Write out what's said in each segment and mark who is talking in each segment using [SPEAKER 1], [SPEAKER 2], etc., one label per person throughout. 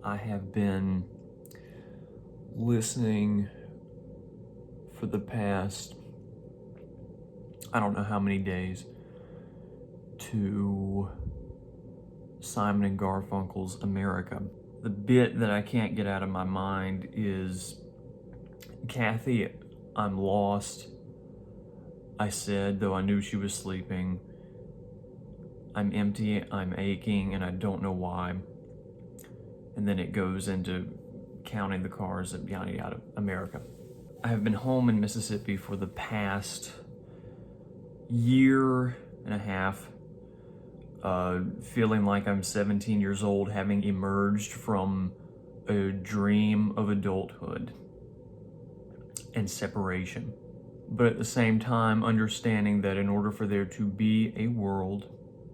[SPEAKER 1] I have been listening for the past, I don't know how many days, to Simon and Garfunkel's America. The bit that I can't get out of my mind is, "Kathy, I'm lost," I said, though I knew she was sleeping. "I'm empty, I'm aching, and I don't know why." And then it goes into counting the cars at yada yada, America. I have been home in Mississippi for the past year and a half, feeling like I'm 17 years old, having emerged from a dream of adulthood and separation. But at the same time, understanding that in order for there to be a world,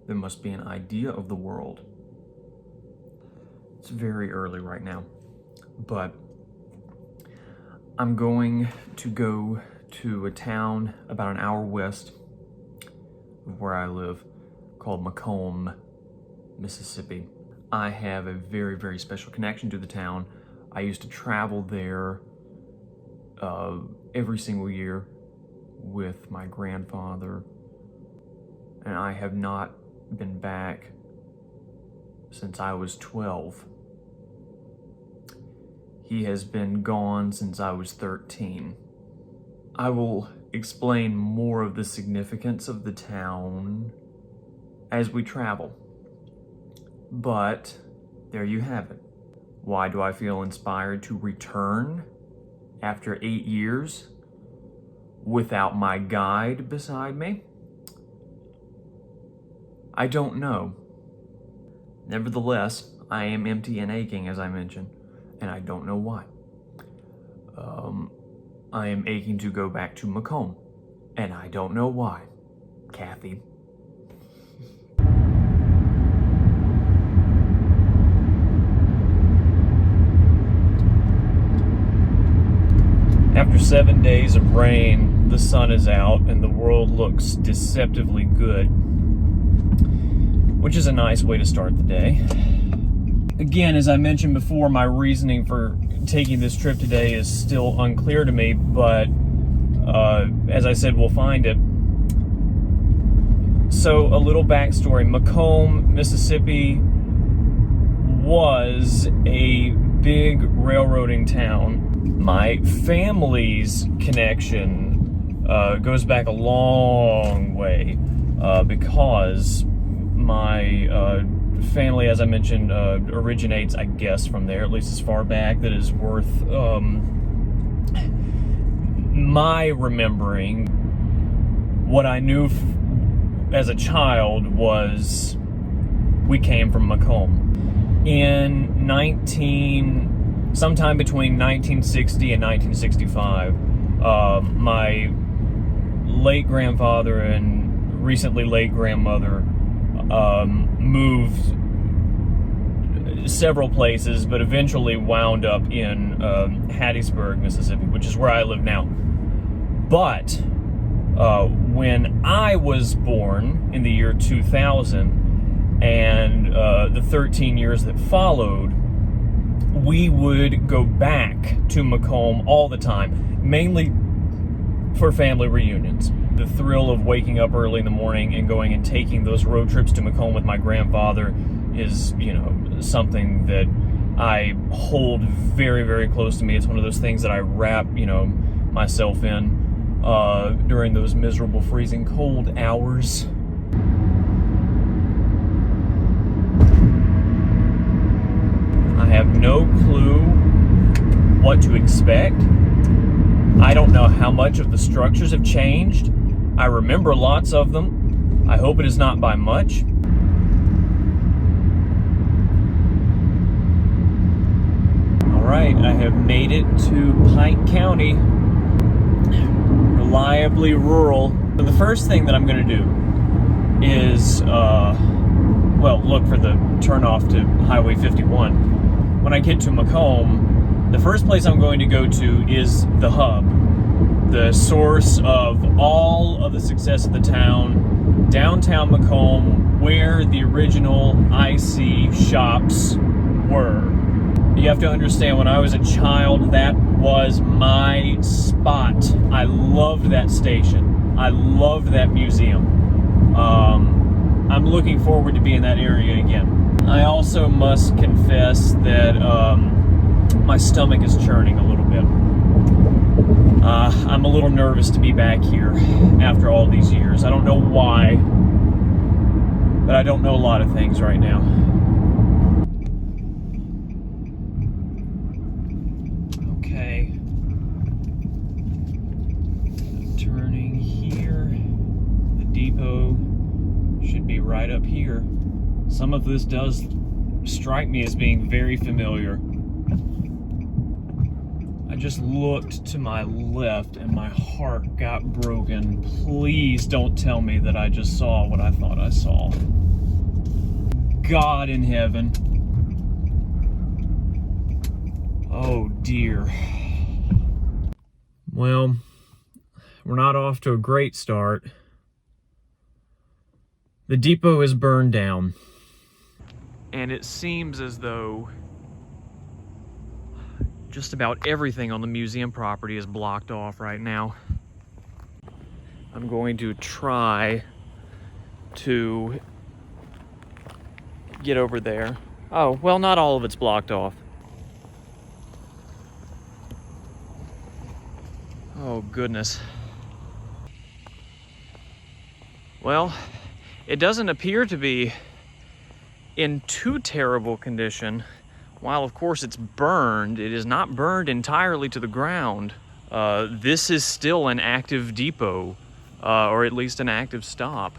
[SPEAKER 1] there must be an idea of the world. It's very early right now, but I'm going to go to a town about an hour west of where I live called McComb, Mississippi. I have a very, very special connection to the town. I used to travel there every single year with my grandfather, and I have not been back since I was 12. He has been gone since I was 13. I will explain more of the significance of the town as we travel. But there you have it. Why do I feel inspired to return after 8 years without my guide beside me? I don't know. Nevertheless, I am empty and aching, as I mentioned, and I don't know why. I am aching to go back to McComb, and I don't know why. Kathy. After 7 days of rain, the sun is out and the world looks deceptively good, which is a nice way to start the day. Again, as I mentioned before, my reasoning for taking this trip today is still unclear to me, but as I said, we'll find it. So, a little backstory. McComb, Mississippi was a big railroading town. My family's connection goes back a long way because my family, as I mentioned, originates, I guess, from there, at least as far back that is worth my remembering. What I knew as a child was we came from McComb. In sometime between 1960 and 1965, my late grandfather and recently late grandmother moved several places, but eventually wound up in Hattiesburg, Mississippi, which is where I live now. But when I was born in the year 2000 and the 13 years that followed, we would go back to McComb all the time, mainly for family reunions. The thrill of waking up early in the morning and going and taking those road trips to McComb with my grandfather is, something that I hold very, very close to me. It's one of those things that I wrap, myself in during those miserable, freezing cold hours. I have no clue what to expect. I don't know how much of the structures have changed. I remember lots of them. I hope it is not by much. Alright, I have made it to Pike County. Reliably rural. So the first thing that I'm going to do is, look for the turnoff to Highway 51. When I get to McComb, the first place I'm going to go to is the hub. The source of all of the success of the town, downtown McComb, where the original IC shops were. You have to understand, when I was a child, that was my spot. I loved that station. I loved that museum. I'm looking forward to being in that area again. I also must confess that my stomach is churning a little bit. I'm a little nervous to be back here after all these years. I don't know why, but I don't know a lot of things right now. Okay. Turning here. The depot should be right up here. Some of this does strike me as being very familiar. I just looked to my left and my heart got broken. Please don't tell me that I just saw what I thought I saw. God in heaven. Oh dear. Well, we're not off to a great start. The depot is burned down. And it seems as though just about everything on the museum property is blocked off right now. I'm going to try to get over there. Oh, well, not all of it's blocked off. Oh, goodness. Well, it doesn't appear to be in too terrible condition. While of course it's burned, it is not burned entirely to the ground. This is still an active depot, or at least an active stop.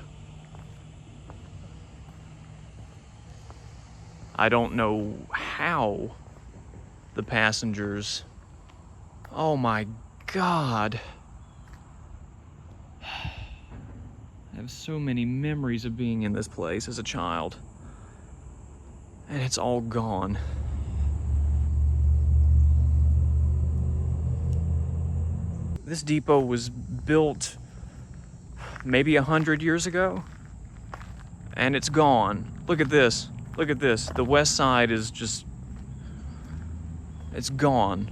[SPEAKER 1] I don't know how the passengers... Oh my God. I have so many memories of being in this place as a child. And it's all gone. This depot was built maybe 100 years ago, and it's gone. Look at this. Look at this. The west side is just, it's gone.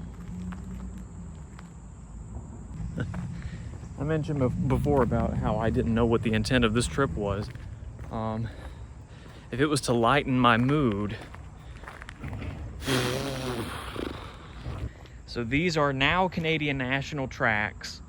[SPEAKER 1] I mentioned before about how I didn't know what the intent of this trip was. If it was to lighten my mood. So these are now Canadian National Tracks.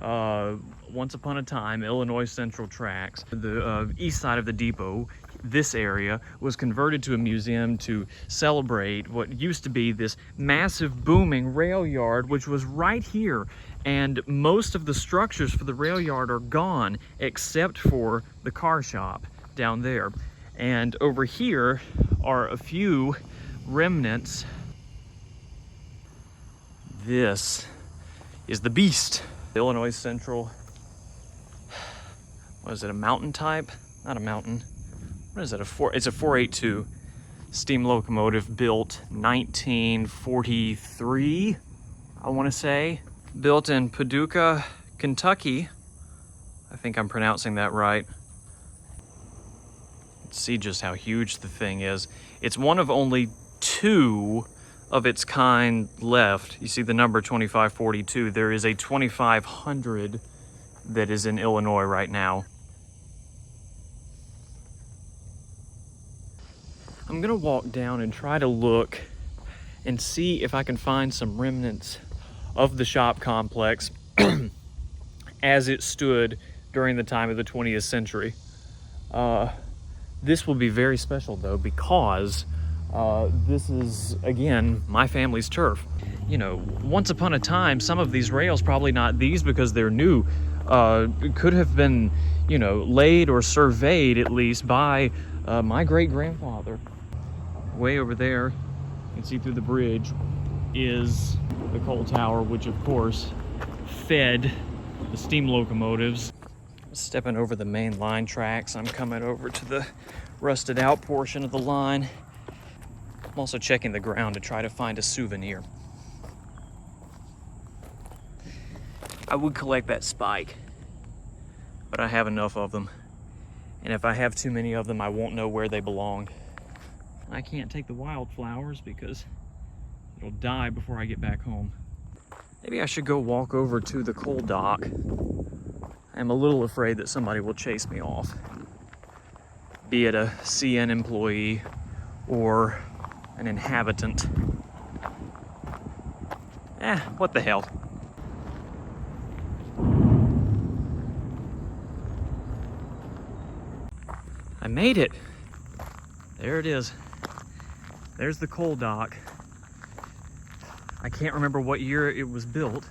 [SPEAKER 1] Once upon a time, Illinois Central Tracks. The east side of the depot, this area, was converted to a museum to celebrate what used to be this massive booming rail yard, which was right here. And most of the structures for the rail yard are gone, except for the car shop down there. And over here are a few remnants. This is the beast. Illinois Central. What is it, a mountain type? Not a mountain. What is it, it's a 482 steam locomotive built 1943, I want to say. Built in Paducah, Kentucky. I think I'm pronouncing that right. Let's see just how huge the thing is. It's one of only two of its kind left. You see the number 2542. There is a 2500 that is in Illinois right now. I'm gonna walk down and try to look and see if I can find some remnants of the shop complex as it stood during the time of the 20th century. This will be very special though, because this is, again, my family's turf. You know, once upon a time, some of these rails, probably not these because they're new, could have been, you know, laid or surveyed at least by my great-grandfather. Way over there, you can see through the bridge, is the coal tower, which of course fed the steam locomotives. Stepping over the main line tracks, I'm coming over to the rusted out portion of the line. I'm also checking the ground to try to find a souvenir. I would collect that spike, but I have enough of them. And if I have too many of them, I won't know where they belong. I can't take the wildflowers because It'll die before I get back home. Maybe I should go walk over to the coal dock. I'm a little afraid that somebody will chase me off. Be it a CN employee or an inhabitant. What the hell? I made it. There it is. There's the coal dock. I can't remember what year it was built,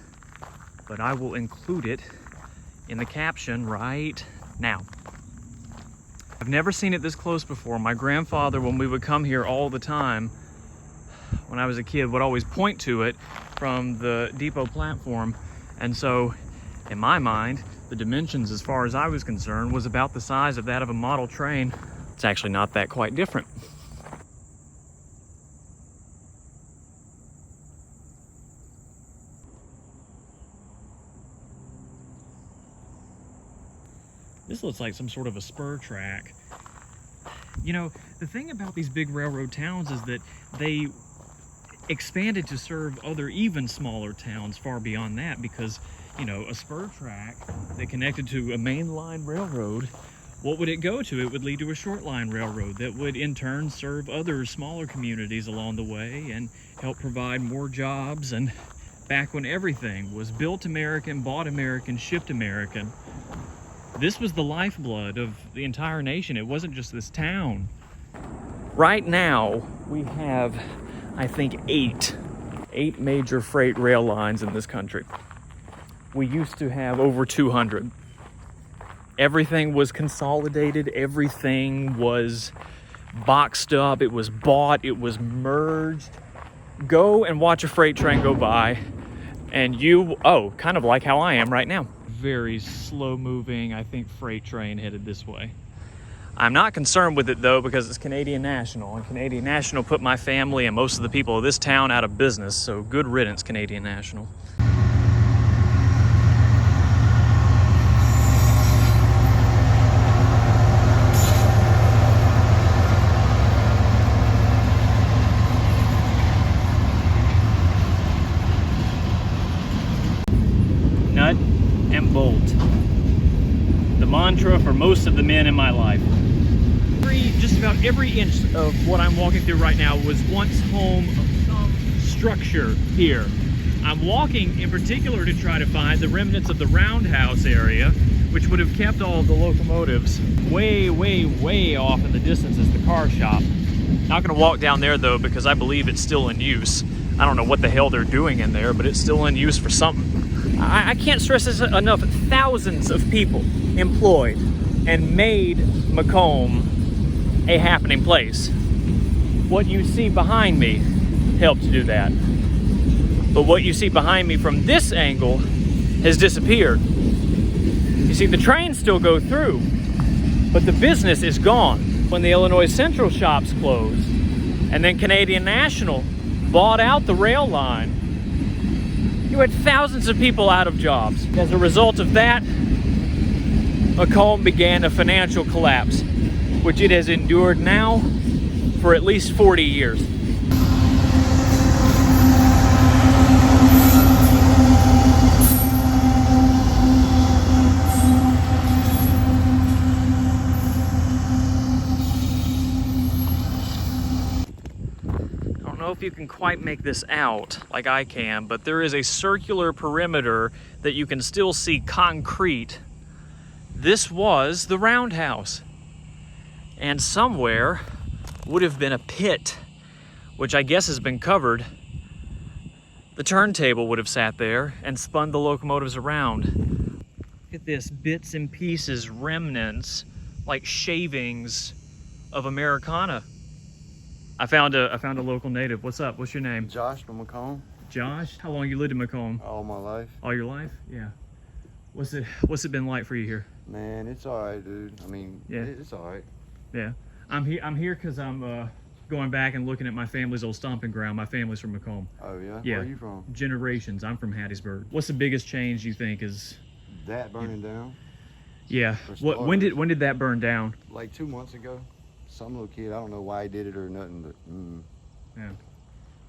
[SPEAKER 1] but I will include it in the caption right now. I've never seen it this close before. My grandfather, when we would come here all the time, when I was a kid, would always point to it from the depot platform. And so, in my mind, the dimensions, as far as I was concerned, was about the size of that of a model train. It's actually not that quite different. This looks like some sort of a spur track. You know, the thing about these big railroad towns is that they expanded to serve other even smaller towns far beyond that, because, you know, a spur track that connected to a main line railroad, what would it go to? It would lead to a short line railroad that would in turn serve other smaller communities along the way and help provide more jobs. And back when everything was built American, bought American, shipped American, this was the lifeblood of the entire nation. It wasn't just this town. Right now, we have, I think, eight major freight rail lines in this country. We used to have over 200. Everything was consolidated. Everything was boxed up. It was bought. It was merged. Go and watch a freight train go by, and kind of like how I am right now. Very slow moving, I think, freight train headed this way. I'm not concerned with it though, because it's Canadian National, and Canadian National put my family and most of the people of this town out of business, so good riddance, Canadian National. Nut and bolt. The mantra for most of the men in my life. Just about every inch of what I'm walking through right now was once home of some structure here. I'm walking in particular to try to find the remnants of the roundhouse area, which would have kept all of the locomotives way, way, way off in the distance as the car shop. Not gonna walk down there though, because I believe it's still in use. I don't know what the hell they're doing in there, but it's still in use for something. I can't stress this enough. Thousands of people employed and made McComb a happening place. What you see behind me helped to do that. But what you see behind me from this angle has disappeared. You see, the trains still go through, but the business is gone. When the Illinois Central shops closed, and then Canadian National bought out the rail line, you had thousands of people out of jobs. As a result of that, McComb began a financial collapse, which it has endured now for at least 40 years. If you can quite make this out like I can, but there is a circular perimeter that you can still see concrete. This was the roundhouse, and somewhere would have been a pit, which I guess has been covered. The turntable would have sat there and spun the locomotives around. Look at this, bits and pieces, remnants, like shavings of Americana. I found a local native. What's up? What's your name?
[SPEAKER 2] Josh from McComb.
[SPEAKER 1] Josh? How long you lived in McComb?
[SPEAKER 2] All my life.
[SPEAKER 1] All your life? Yeah. What's it been like for you here?
[SPEAKER 2] Man, it's all right, dude. I mean, yeah, it's all right.
[SPEAKER 1] Yeah. I'm here because I'm going back and looking at my family's old stomping ground. My family's from McComb.
[SPEAKER 2] Oh yeah?
[SPEAKER 1] Yeah.
[SPEAKER 2] Where are you from?
[SPEAKER 1] Generations. I'm from Hattiesburg. What's the biggest change you think is?
[SPEAKER 2] That burning down.
[SPEAKER 1] Yeah. When did that burn down?
[SPEAKER 2] Like 2 months ago. Some little kid, I don't know why he did it or nothing, but
[SPEAKER 1] yeah.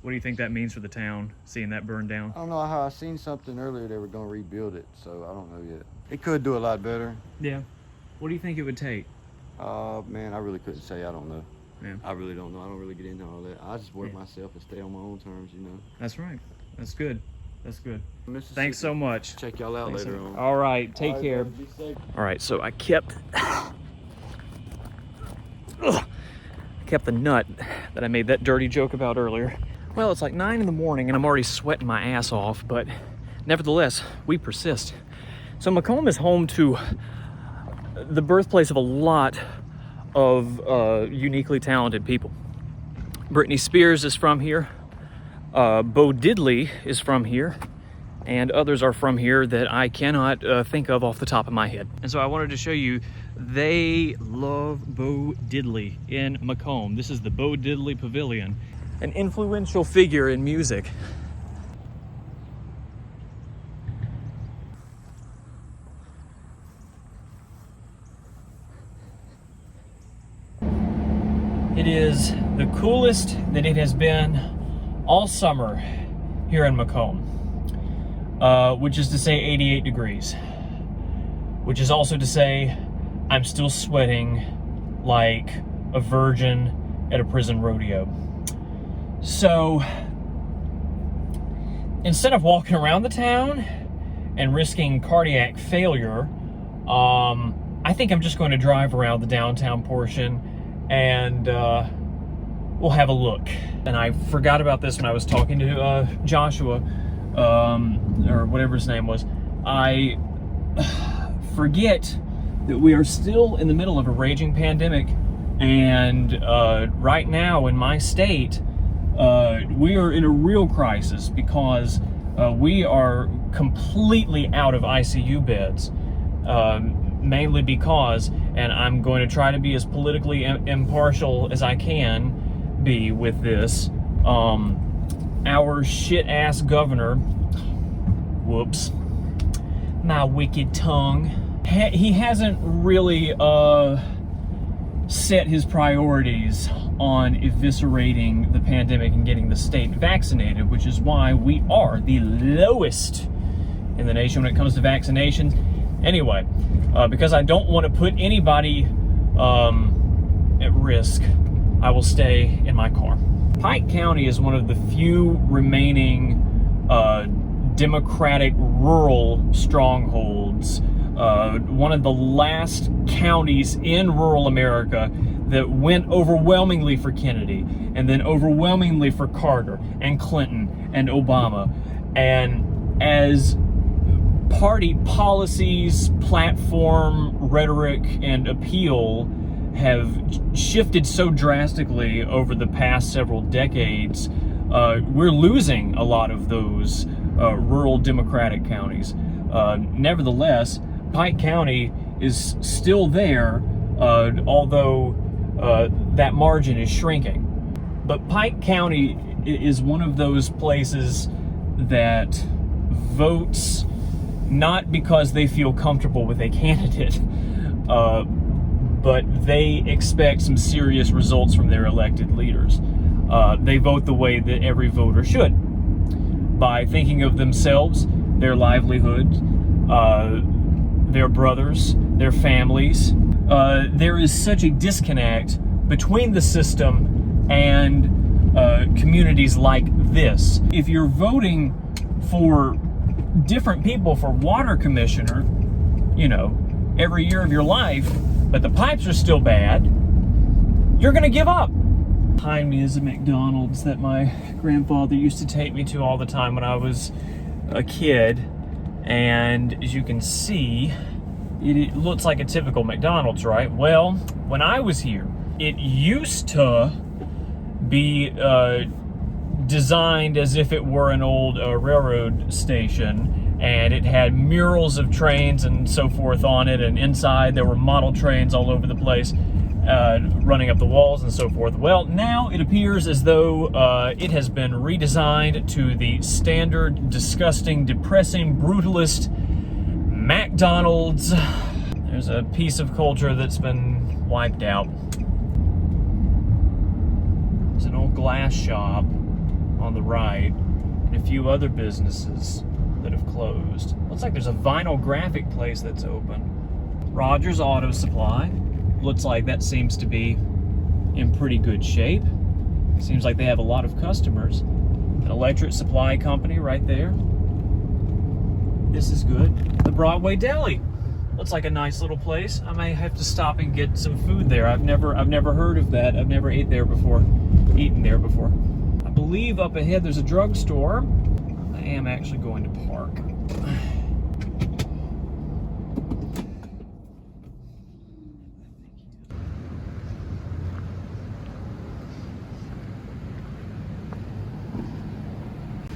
[SPEAKER 1] What do you think that means for the town, seeing that burn down?
[SPEAKER 2] I don't know how I seen something earlier they were gonna rebuild it, so I don't know yet. It could do a lot better.
[SPEAKER 1] Yeah. What do you think it would take?
[SPEAKER 2] Man, I really couldn't say. I don't know.
[SPEAKER 1] Yeah.
[SPEAKER 2] I really don't know. I don't really get into all that. I just work myself and stay on my own terms, you know.
[SPEAKER 1] That's right. That's good. That's good.
[SPEAKER 2] Mississippi.
[SPEAKER 1] Thanks so much.
[SPEAKER 2] Check y'all out later on.
[SPEAKER 1] All right. Take care.
[SPEAKER 2] Be safe.
[SPEAKER 1] All right. So I kept the nut that I made that dirty joke about earlier. Well, it's like 9 in the morning and I'm already sweating my ass off, but nevertheless, we persist. So McComb is home to the birthplace of a lot of uniquely talented people. Britney Spears is from here. Bo Diddley is from here. And others are from here that I cannot think of off the top of my head. And so I wanted to show you, they love Bo Diddley in McComb. This is the Bo Diddley Pavilion, an influential figure in music. It is the coolest that it has been all summer here in McComb, which is to say 88 degrees, which is also to say I'm still sweating like a virgin at a prison rodeo. So instead of walking around the town and risking cardiac failure, I think I'm just going to drive around the downtown portion and we'll have a look. And I forgot about this when I was talking to Joshua, or whatever his name was. I forget that we are still in the middle of a raging pandemic, and right now in my state, we are in a real crisis because we are completely out of ICU beds. Mainly because, and I'm going to try to be as politically impartial as I can be with this, our shit-ass governor, whoops, my wicked tongue, he hasn't really set his priorities on eviscerating the pandemic and getting the state vaccinated, which is why we are the lowest in the nation when it comes to vaccinations. Anyway, because I don't want to put anybody at risk, I will stay in my car. Pike County is one of the few remaining Democratic rural strongholds. One of the last counties in rural America that went overwhelmingly for Kennedy, and then overwhelmingly for Carter and Clinton and Obama. And as party policies, platform, rhetoric, and appeal have shifted so drastically over the past several decades, we're losing a lot of those rural Democratic counties. Nevertheless, Pike County is still there, although that margin is shrinking. But Pike County is one of those places that votes not because they feel comfortable with a candidate, but they expect some serious results from their elected leaders. They vote the way that every voter should, by thinking of themselves, their livelihood, their brothers, their families. There is such a disconnect between the system and communities like this. If you're voting for different people for water commissioner, you know, every year of your life, but the pipes are still bad, you're gonna give up. Behind me is a McDonald's that my grandfather used to take me to all the time when I was a kid, and as you can see, it looks like a typical McDonald's, right? Well, when I was here, it used to be designed as if it were an old railroad station, and it had murals of trains and so forth on it, and inside there were model trains all over the place, running up the walls and so forth. Well, now it appears as though it has been redesigned to the standard, disgusting, depressing, brutalist McDonald's. There's a piece of culture that's been wiped out. There's an old glass shop on the right, and a few other businesses that have closed. Looks like there's a vinyl graphic place that's open. Rogers Auto Supply. Looks like that seems to be in pretty good shape. Seems like they have a lot of customers. An electric supply company right there. This is good. The Broadway Deli. Looks like a nice little place. I may have to stop and get some food there. I've never heard of that. I've never eaten there before. I believe up ahead there's a drugstore. I am actually going to park.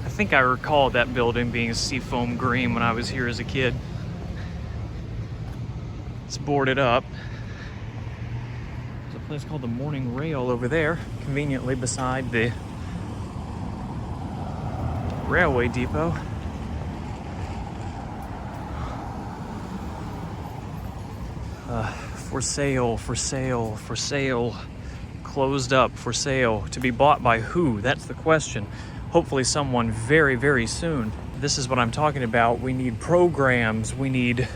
[SPEAKER 1] I think I recall that building being seafoam green when I was here as a kid. It's boarded up. There's a place called the Morning Rail over there, conveniently beside the railway depot. For sale, for sale, for sale. Closed up, for sale. To be bought by who? That's the question. Hopefully someone very, very soon. This is what I'm talking about. We need programs, we need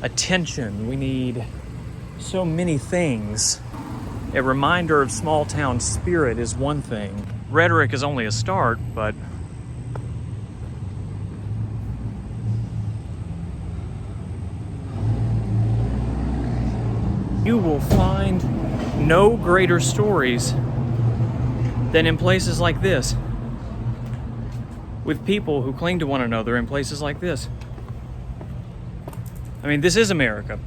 [SPEAKER 1] attention, we need so many things. A reminder of small town spirit is one thing. Rhetoric is only a start, but you will find no greater stories than in places like this, with people who cling to one another in places like this. I mean, this is America.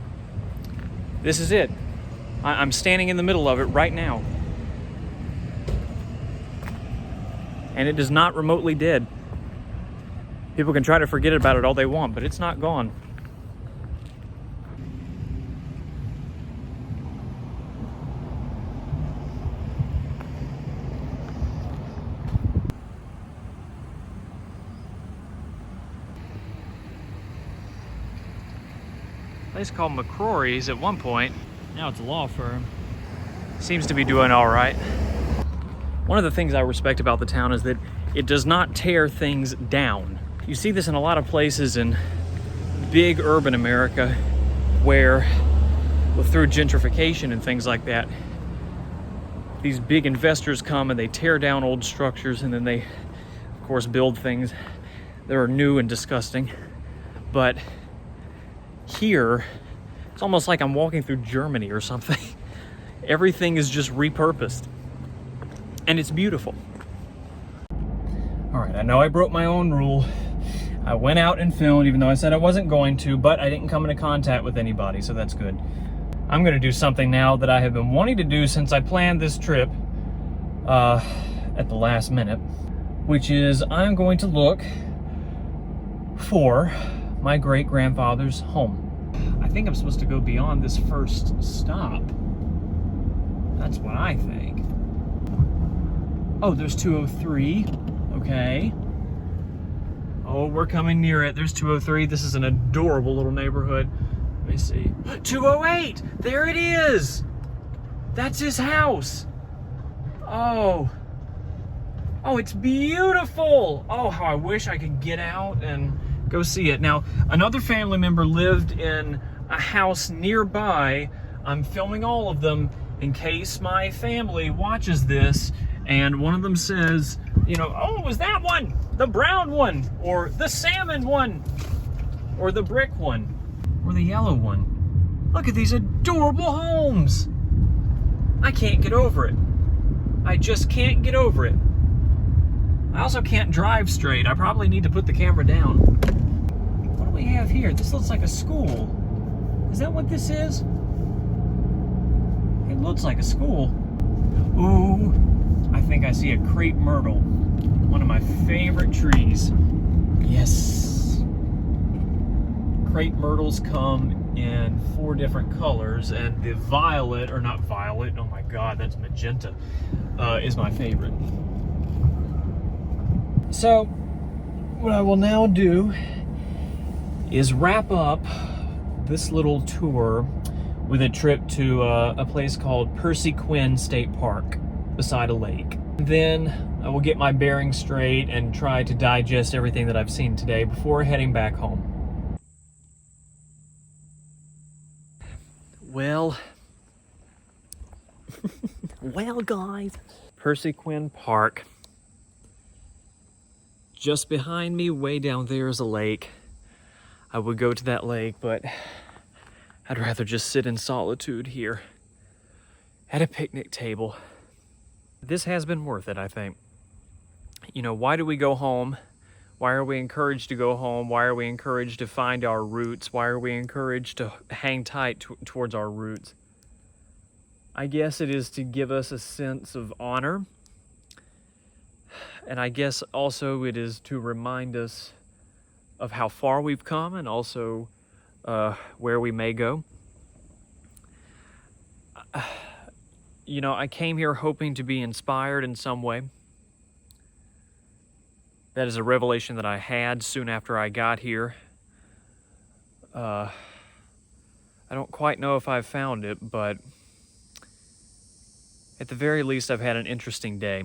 [SPEAKER 1] This is it. I'm standing in the middle of it right now. And it is not remotely dead. People can try to forget about it all they want, but it's not gone. Place called McCrory's at one point. Now it's a law firm. Seems to be doing all right. One of the things I respect about the town is that it does not tear things down. You see this in a lot of places in big urban America where, well, through gentrification and things like that, these big investors come and they tear down old structures and then they, of course, build things that are new and disgusting. But here, it's almost like I'm walking through Germany or something. Everything is just repurposed. And it's beautiful. All right, I know I broke my own rule. I went out and filmed, even though I said I wasn't going to, but I didn't come into contact with anybody, so that's good. I'm gonna do something now that I have been wanting to do since I planned this trip at the last minute, which is I'm going to look for my great-grandfather's home. I think I'm supposed to go beyond this first stop. That's what I think. Oh, there's 203. Okay. Oh, we're coming near it. There's 203. This is an adorable little neighborhood. Let me see. 208! There it is! That's his house. Oh. Oh, it's beautiful! Oh, how I wish I could get out and go see it. Now, another family member lived in a house nearby. I'm filming all of them in case my family watches this and one of them says, you know, oh, it was that one, the brown one, or the salmon one, or the brick one, or the yellow one. Look at these adorable homes. I can't get over it. I just can't get over it. I also can't drive straight. I probably need to put the camera down. What do we have here? This looks like a school. Is that what this is? It looks like a school. Ooh, I think I see a crepe myrtle. One of my favorite trees. Yes. Crepe myrtles come in 4 different colors, and the violet, or not violet, oh my God, that's magenta, is my favorite. So, what I will now do is wrap up this little tour with a trip to a place called Percy Quinn State Park beside a lake. Then I will get my bearings straight and try to digest everything that I've seen today before heading back home. Well, guys, Percy Quinn Park. Just behind me, way down there, is a lake. I would go to that lake, but I'd rather just sit in solitude here at a picnic table. This has been worth it, I think. You know, why do we go home? Why are we encouraged to go home? Why are we encouraged to find our roots? Why are we encouraged to hang tight towards our roots? I guess it is to give us a sense of honor. And I guess also it is to remind us of how far we've come and also where we may go. You know, I came here hoping to be inspired in some way. That is a revelation that I had soon after I got here. I don't quite know if I've found it, but at the very least, I've had an interesting day.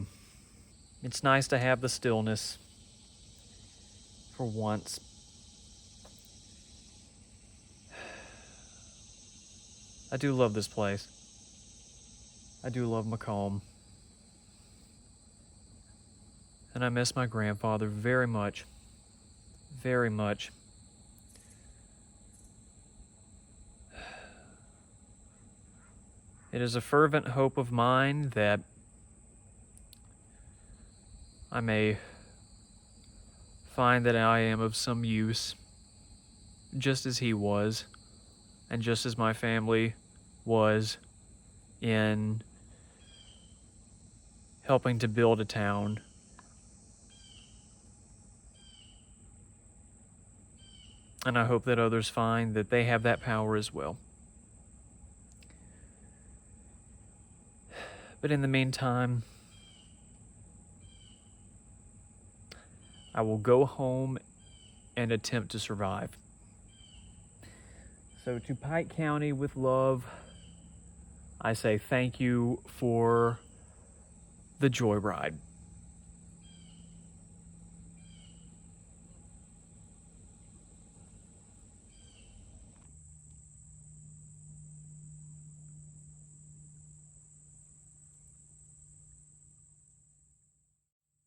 [SPEAKER 1] It's nice to have the stillness for once. I do love this place. I do love McComb. And I miss my grandfather very much. Very much. It is a fervent hope of mine that I may find that I am of some use, just as he was, and just as my family was in helping to build a town. And I hope that others find that they have that power as well. But in the meantime, I will go home and attempt to survive. So to Pike County with love, I say thank you for the joyride.